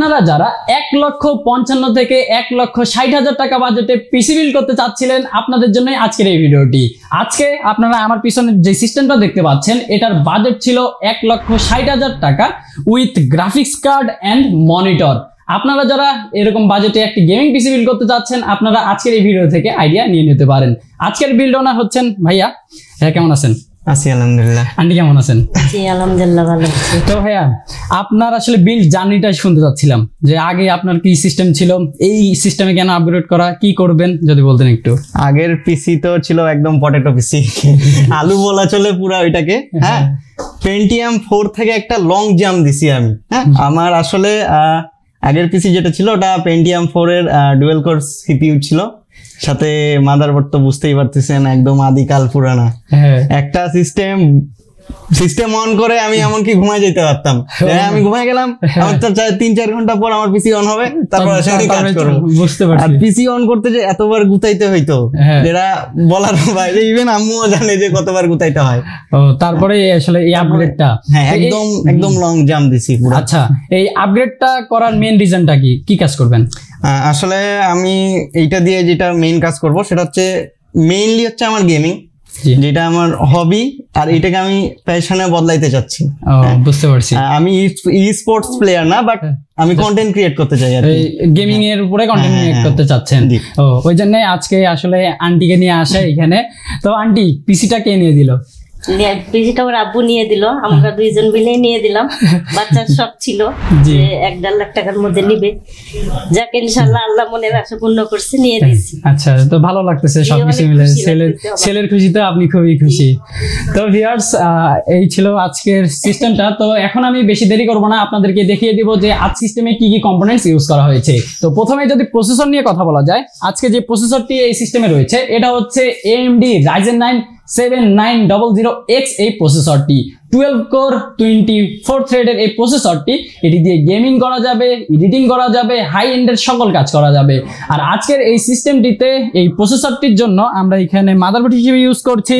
আপনারা যারা 1,55,000 থেকে 1,60,000 টাকা বাজেটে পিসি বিল্ড করতে চাচ্ছিলেন আপনাদের জন্য আজকের এই ভিডিওটি। আজকে আপনারা আমার পিছনে যে সিস্টেমটা দেখতে পাচ্ছেন এটার বাজেট ছিল 1,60,000 টাকা with graphics card and monitor. আপনারা যারা এরকম বাজেটে একটি গেমিং পিসি বিল্ড করতে চাচ্ছেন আপনারা আজকের এই ভিডিও থেকে আইডিয়া নিয়ে নিতে পারেন। আজকের বিল্ড ওনার হচ্ছেন ভাইয়া। ভাইয়া কেমন আছেন? আছি আলহামদুলিল্লাহ। আন্টি কেমন আছেন? জি আলহামদুলিল্লাহ ভালো আছি। তো ভাইয়া আপনার আসলে বিল্ড জার্নিটা শুনতে চাচ্ছিলাম যে আগে আপনার কি সিস্টেম ছিল, এই সিস্টেমে কেন আপগ্রেড করা, কি করবেন যদি বলতেন একটু। আগের পিসি তো ছিল একদম পটেটো পিসি, আলু বলা চলে পুরো ওইটাকে। হ্যাঁ, পেন্টিয়াম 4 থেকে একটা লং জাম্প দিছি আমি। হ্যাঁ, আমার আসলে আগের পিসি যেটা ছিল ওটা পেন্টিয়াম 4 এর ডুয়েল কোর সিপিইউ ছিল, সাথে মাদারবোর্ড তো বুঝতেই পারতেছেন একদম আদিকাল পুরানা। একটা সিস্টেম অন করে আমি এমনকি ঘুমাই যেতে পারতাম। আমি ঘুমাই গেলাম, আমার তো 3-4 ঘন্টা পর আমার পিসি অন হবে, তারপর সেটাই কাজ করব। বুঝতে পারছি। আর পিসি অন করতে যে এতবার গুতাইতে হইতো যেটা বলার বাইরে, ইভেন আম্মুও জানে যে কতবার গুতাইতে হয়। ও তারপরে আসলে এই আপগ্রেডটা একদম লং জাম্প দিছি পুরো। আচ্ছা, এই আপগ্রেডটা করার মেইন রিজনটা কি কাজ করবেন? আসলে আমি এইটা দিয়ে যেটা মেইন কাজ করব সেটা হচ্ছে মেইনলি হচ্ছে আমার গেমিং, যেটা আমার হবি, আর এটাকে আমি প্যাশনে বদলাইতে চাচ্ছি। বুঝতে পারছি। আমি ই স্পোর্টস প্লেয়ার না, বাট আমি কন্টেন্ট ক্রিয়েট করতে চাই আর গেমিং এর উপরে কন্টেন্ট ক্রিয়েট করতে চাচ্ছেন। ওই জন্য আজকে আসলে আন্টিকে নিয়ে আসা এখানে। তো আন্টি পিসিটা কে নিয়ে দিল? পিসিটা ওর আব্বু নিয়ে দিল, আমরা দুইজন মিলে নিয়ে দিলাম। বাচ্চার শখ ছিল যে 1-1.5 লাখ টাকার মধ্যে নিবে, যাকে ইনশাআল্লাহ আল্লাহ মনের আশা পূর্ণ করছে, নিয়ে দিয়েছি। আচ্ছা, তো ভালো লাগতেছে সবকিছু মিলে। ছেলের খুশিতে আপনি খুবই খুশি। তো ভিউয়ার্স, এই ছিল আজকের সিস্টেমটা। তো এখন আমি বেশি দেরি করব না, আপনাদেরকে দেখিয়ে দিব যে আজ সিস্টেমে কি কি কম্পোনেন্টস ইউজ করা হয়েছে। তো প্রথমে যদি প্রসেসর নিয়ে কথা বলা যায়, আজকে যে প্রসেসরটি এই সিস্টেমে রয়েছে এটা হচ্ছে AMD Ryzen 9 7900X এই প্রসেসরটি। 12 কোর 24 থ্রেডের এই প্রসেসরটি, এটি দিয়ে গেমিং করা যাবে, এডিটিং করা যাবে, হাই এন্ডের সকল কাজ করা যাবে। আর আজকের এই সিস্টেমটিতে এই প্রসেসরটির জন্য আমরা এখানে মাদারবোর্ড হিসেবে ইউজ করছি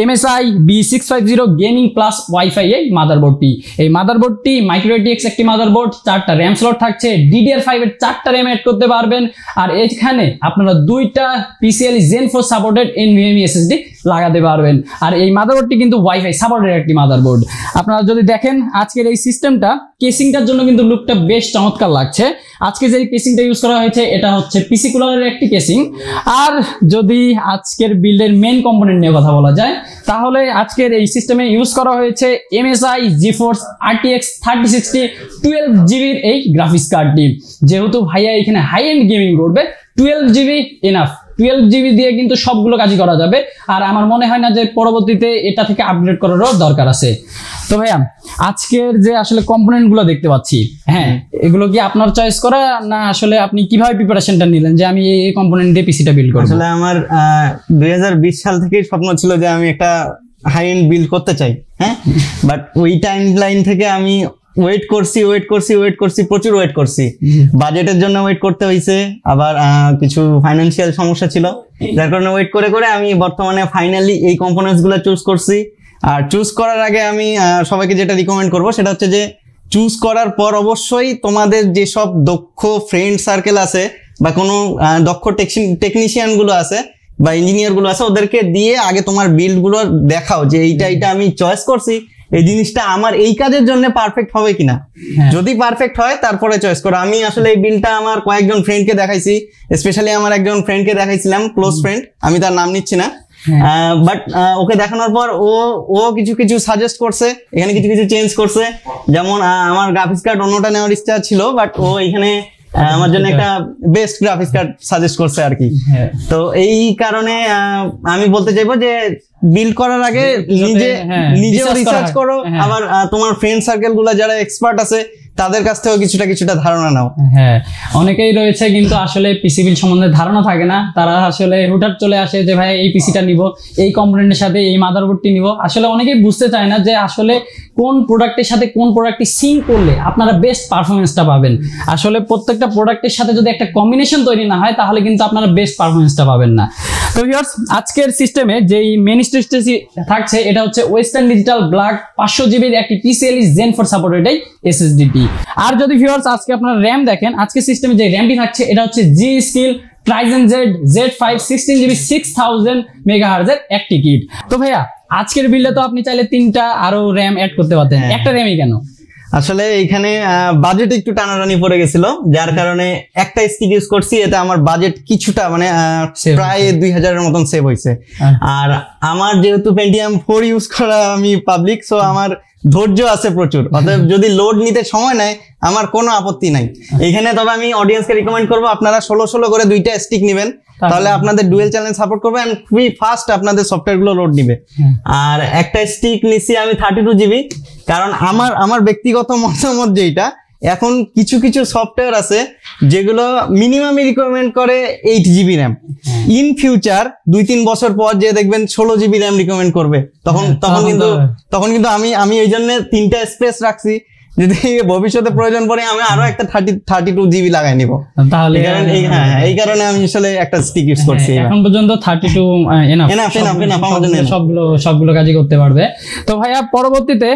MSI B650 gaming plus wifi এই মাদারবোর্ডটি। এই মাদারবোর্ডটি মাইক্রো ATX একটি মাদারবোর্ড, 4টা র্যাম স্লট থাকছে, DDR5 এর 4টা র্যাম অ্যাড করতে পারবেন। আর এখানে আপনারা 2টা PCIe Gen 4 supported NVMe SSD লাগাতে পারবেন। আর এই মাদারবোর্ডটি কিন্তু ওয়াইফাই সাপোর্টেড একটি মাদারবোর্ড। আপনারা যদি দেখেন আজকের এই সিস্টেমটা, কেসিংটার জন্য কিন্তু লুকটা বেশ চমৎকার লাগছে। আজকে যে কেসিংটা ইউজ করা হয়েছে এটা হচ্ছে পিসি কুলারের একটি কেসিং। আর যদি আজকের বিল্ডের মেইন কম্পোনেন্ট নিয়ে কথা বলা যায় তাহলে আজকের এই সিস্টেমে ইউজ করা হয়েছে MSI GeForce RTX 3060 12GB এই গ্রাফিক্স কার্ডটি। যেহেতু ভাইয়া এখানে হাই এন্ড গেমিং করবে, 12GB এনাফ। 12GB দিয়ে কিন্তু সবগুলো কাজই করা যাবে। আর আমার মনে হয় না যে পরবর্তীতে এটা থেকে আপগ্রেড করারও দরকার আছে। তো ভাইয়া আজকের যে আসলে কম্পোনেন্ট গুলো দেখতে পাচ্ছি, হ্যাঁ এগুলো কি আপনার চয়েস করা না আসলে আপনি কিভাবে প্রিপারেশনটা নিলেন যে আমি এই কম্পোনেন্ট দিয়ে পিসিটা বিল্ড করব? আসলে আমার 2020 সাল থেকেই স্বপ্ন ছিল যে আমি একটা হাই এন্ড বিল্ড করতে চাই। হ্যাঁ, বাট ওই টাইম লাইন থেকে আমি ওয়েট করছি, প্রচুর ওয়েট করছি। বাজেটের জন্য ওয়েট করতে হয়েছে, আবার কিছু ফাইন্যান্সিয়াল সমস্যা ছিল, যার কারণে ওয়েট করে আমি বর্তমানে ফাইনালি এই কম্পোনেন্টস গুলো চুজ করছি। আর চুজ করার আগে আমি সবাইকে যেটা রিকমেন্ড করবো সেটা হচ্ছে যে চুজ করার পর অবশ্যই তোমাদের যেসব দক্ষ ফ্রেন্ড সার্কেল আছে বা কোনো দক্ষ টেকনিশিয়ান গুলো আছে বা ইঞ্জিনিয়ার গুলো আছে, ওদেরকে দিয়ে আগে তোমার বিল্ড গুলো দেখাও যে এইটা আমি চয়েস করছি, এই জিনিসটা আমার এই কাজের জন্য পারফেক্ট হবে কিনা। যদি পারফেক্ট হয় তারপরে চয়েস করো। আমি আসলে এই বিলটা আমার কয়েকজন ফ্রেন্ডকে দেখাইছি, স্পেশালি আমার একজন ফ্রেন্ডকে দেখাইছিলাম, ক্লোজ ফ্রেন্ড, আমি তার নাম নিচ্ছি না। বাট ওকে দেখানোর পর ও কিছু সাজেস্ট করছে, এখানে কিছু চেঞ্জ করছে। যেমন আমার গ্রাফিক্স কার্ড অন্যটা নেওয়ার ইচ্ছা ছিল, বাট ও এখানে আমার জন্য একটা বেস্ট গ্রাফিক্স কার্ড সাজেস্ট করছে আর কি। তো এই কারণে আমি বলতে চাইবো যে বিল্ড করার আগে নিজেও রিসার্চ করো, আবার তোমার ফ্রেন্ড সার্কেল গুলো যারা এক্সপার্ট আছে তাদের কাছ থেকেও কিছুটা ধারণা নাও। হ্যাঁ, অনেকেই রয়েছে কিন্তু আসলে পিসি বিল্ড সম্বন্ধে ধারণা থাকে না, তারা আসলে হুটহাট চলে আসে যে ভাই এই পিসিটা নিব, এই কম্পোনেন্টের সাথে এই মাদারবোর্ডটি নিব। আসলে অনেকেই বুঝতে চায় না যে আসলে কোন প্রোডাক্টের সাথে কোন প্রোডাক্টটি সিঙ্ক করলে আপনারা বেস্ট পারফরমেন্সটা পাবেন। আসলে প্রত্যেকটা প্রোডাক্টের সাথে যদি একটা কম্বিনেশন তৈরি না হয় তাহলে কিন্তু আপনারা বেস্ট পারফরমেন্সটা পাবেন না। তো তো ভিউয়ার্স আজকের সিস্টেমে যেই মেইন স্টোরেজটি থাকছে এটা হচ্ছে ওয়েস্টার্ন ডিজিটাল ব্ল্যাক 500 জিবির একটি PCIe Gen 4 সাপোর্টেড SSD। আর যদি ভিউয়ার্স আজকে আপনারা RAM দেখেন, আজকের সিস্টেমে যে RAMটি থাকছে এটা হচ্ছে G-Skill Ryzen Z5 16GB 6000 MHz এর একটি কিট। তো ভাইয়া আজকের বিল্ডে তো আপনি চাইলে 3টা আরো RAM অ্যাড করতে পারতেন, একটা RAM-ই কেন? আসলে এখানে বাজেট একটু টানাটানি পড়ে গেছিল, যার কারণে একটা স্টিক ইউজ করছি, এতে আমার বাজেট কিছুটা মানে প্রায় 2000-এর মতন সেভ হয়েছে। আর আমার যেহেতু Pentium 4 ইউজ করা আমি পাবলিক, সো আমার ধৈর্য আছে প্রচুর, অতএব যদি লোড নিতে সময় নেয় আমার কোনো আপত্তি নাই এখানে। তবে আমি অডিয়েন্সকে রিকমেন্ড করবো আপনারা 16 করে 2টা স্টিক নেবেন, তাহলে আপনাদের ডুয়েল চ্যানেল সাপোর্ট করবে এন্ড খুবই ফাস্ট আপনাদের সফটওয়্যার গুলো লোড নিবে। আর একটা স্টিক নিছি আমি 32GB, কারণ আমার ব্যক্তিগত মতামত যেটা, এখন কিছু কিছু সফটওয়্যার আছে যেগুলো মিনিমামই রিকমেন্ড করে 8GB RAM, ইন ফিউচার 2-3 বছর পর যে দেখবেন 16GB RAM রিকমেন্ড করবে, তখন কিন্তু আমি এই জন্য 3টা স্পেস রাখছি, যদি ভবিষ্যতে প্রয়োজন পড়ে আমি আরো একটা 32GB লাগাই নিব। তাহলে এই কারণে আমি আসলে একটা স্টিক ইউজ করছি। এখন পর্যন্ত 32 এনাফ সবগুলো কাজই করতে পারবে। তো ভাইয়া পরবর্তীতে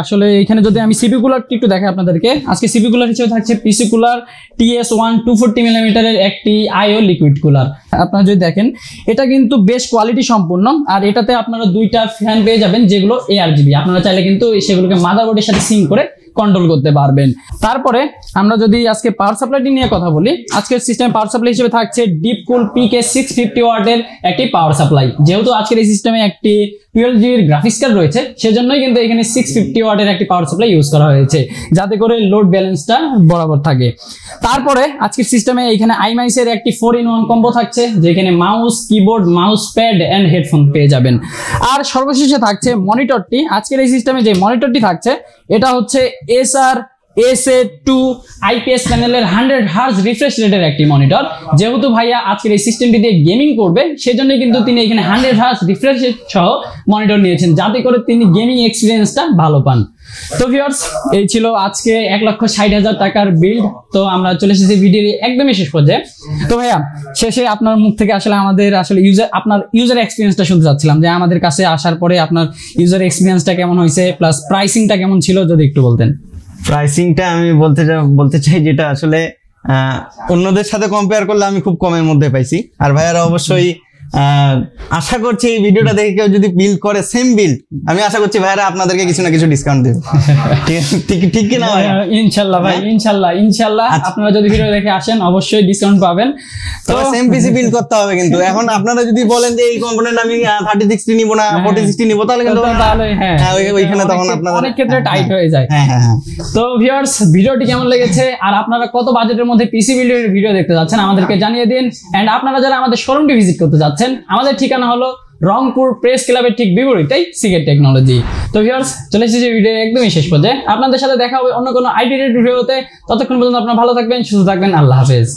আসলে এখানে যদি আমি সিপি কুলারটি একটু দেখাই আপনাদেরকে, আজকে সিপি কুলার হিসেবে থাকছে পিসি কুলার TS1 240mm এর একটি IO লিকুইড কুলার। আপনারা যদি দেখেন এটা কিন্তু বেশ কোয়ালিটি সম্পূর্ণ, আর এটাতে আপনারা 2টা ফ্যান পেয়ে যাবেন যেগুলো ARGB, আপনারা চাইলে কিন্তু সেগুলোকে মাদারবোর্ডের সাথে সিঙ্ক করে কন্ট্রোল করতে পারবেন। তারপরে আমরা যদি আজকে পাওয়ার সাপ্লাইটি নিয়ে কথা বলি, আজকের সিস্টেম পাওয়ার সাপ্লাই হিসেবে থাকছে ডিপকুল PK 650 ওয়াটের একটি পাওয়ার সাপ্লাই। যেহেতু আজকের এই সিস্টেমে একটি 12GB গ্রাফিক্স কার্ড রয়েছে, সেজন্যই কিন্তু এখানে 650 ওয়াটের একটি পাওয়ার সাপ্লাই ইউজ করা হয়েছে, যাতে করে লোড ব্যালেন্সটা বরাবর থাকে। তারপরে আজকের সিস্টেমে এখানে iMice এর একটি 4-in-1 কম্বো থাকছে, যেখানে mouse, keyboard, mouse pad and headphone পেয়ে যাবেন। আর সর্বশেষে থাকছে মনিটরটি। আজকের এই সিস্টেমে যে মনিটরটি থাকছে এটা হচ্ছে Acer SA2 IPS প্যানেলের 100Hz রিফ্রেশ রেটের একটি মনিটর। যেহেতু ভাইয়া আজকের এই সিস্টেমটি দিয়ে গেমিং করবে, সেজন্য কিন্তু তিনি এখানে 100Hz রিফ্রেশ রেট সহ মনিটর নিয়েছেন, যাতে করে তিনি গেমিং এক্সপিরিয়েন্সটা ভালো পান। তো ভিউয়ার্স এই ছিল আজকে 1,60,000 টাকার বিল্ড। তো আমরা চলে এসেছি ভিডিওর একদমই শেষ পর্যায়ে। তো ভাইয়া শেষে আপনার মুখ থেকে আসলে আমাদের আসলে আপনার ইউজার এক্সপিরিয়েন্সটা শুনতে চাচ্ছিলাম, যে আমাদের কাছে আসার পরে আপনার ইউজার এক্সপিরিয়েন্সটা কেমন হয়েছে, প্লাস প্রাইসিংটা কেমন ছিল, যদি একটু বলতেন। প্রাইসিংটা আমি বলতে চাই যেটা আসলে অন্যদের সাথে কম্পেয়ার করলে আমি খুব কমের মধ্যে পাইছি। আর ভাইয়ারা অবশ্যই আশা করছি এই ভিডিওটা দেখে কেউ যদি বিল্ড করে সেম বিল্ড, আমি আশা করছি ভাইয়ারা আপনাদেরকে কিছু না কিছু ডিসকাউন্ট দেবে। ঠিক কি না? ইনশাআল্লাহ ভাই, ইনশাআল্লাহ আপনারা যদি ভিডিও দেখে আসেন অবশ্যই ডিসকাউন্ট পাবেন। তো সেম পিসি বিল্ড করতে হবে কিন্তু। এখন আপনারা যদি বলেন যে এই কম্পোনেন্ট আমি 3060 নিব না 4060 নিব, তাহলে কিন্তু ওইখানে তখন আপনাদের অনেক ক্ষেত্রে টাইট হয়ে যায়। তো ভিউয়ার্স ভিডিওটি কেমন লেগেছে, আর আপনারা কত বাজেটের মধ্যে পিসি বিল্ডের ভিডিও দেখতে যাচ্ছেন আমাদেরকে জানিয়ে দিন। এন্ড আপনারা যারা আমাদের শোরুমটি ভিজিট করতে যাচ্ছেন, আমাদের ঠিকানা হলো রংপুর প্রেস ক্লাবের ঠিক বিপরীতেই সিকেট টেকনোলজি। তো ভিউয়ার্স চলে এসেছি ভিডিও একদমই শেষ পর্যায়ে। আপনাদের সাথে দেখা হবে অন্য কোনো আইটি রিলেটেড ভিডিওতে। ততক্ষণ পর্যন্ত আপনারা ভালো থাকবেন, সুস্থ থাকবেন। আল্লাহ হাফেজ।